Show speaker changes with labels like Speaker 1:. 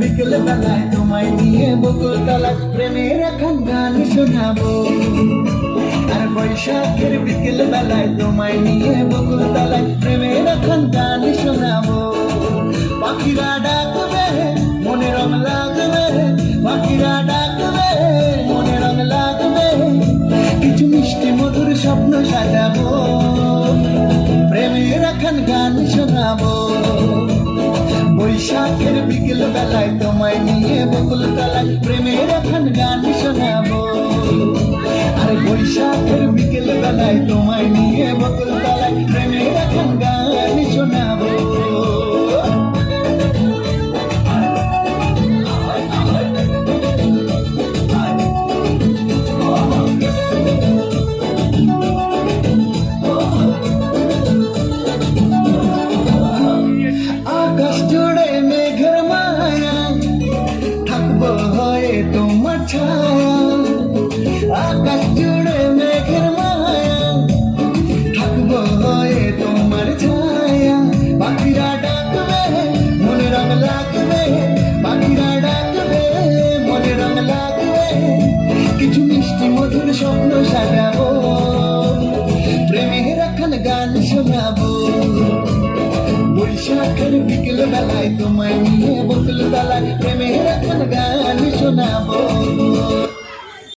Speaker 1: বিকেল বেলায় তোমায় নিয়ে বকুল তলায় প্রেমের এখন গান শোনাবো। আর বৈশাখের বিকেল বেলায় তোমায় নিয়ে বকুল তলায় প্রেমের এখন গান শোনাবো। পাখিরা ডাকবে মনে রং লাগবে, পাখিরা ডাকবে মনে রং লাগবে, কিছু মিষ্টি মধুর স্বপ্ন সাজাবো, প্রেমের এখন গান শোনাবো। বৈশাখের বিকেল বেলায় তোমায় নিয়ে বকুল তলায় প্রেমের এখন গান শোনাবো। আর বৈশাখের বিকেল বেলায় তোমায় নিয়ে বকুল তলায় প্রেমের এখন গান শোনাবো। আকাশ জুড়ে মেঘের মায়া, থাকবো হয়ে তোমার ছায়া। আকাশ জুড়ে মেঘের মায়া, থাকবো হয়ে তোমার ছায়া। পাখিরা ডাকবে মনে রং লাগবে, পাখিরা ডাকবে মনে রং লাগবে, কিছু মিষ্টি মধুর স্বপ্ন সাজাবো, প্রেমের এখন গান শোনাবো। বৈশাখের বিকেল বেলায় তোমায় নিয়ে বকুল তলায় প্রেমের এখন গান শোনাবো।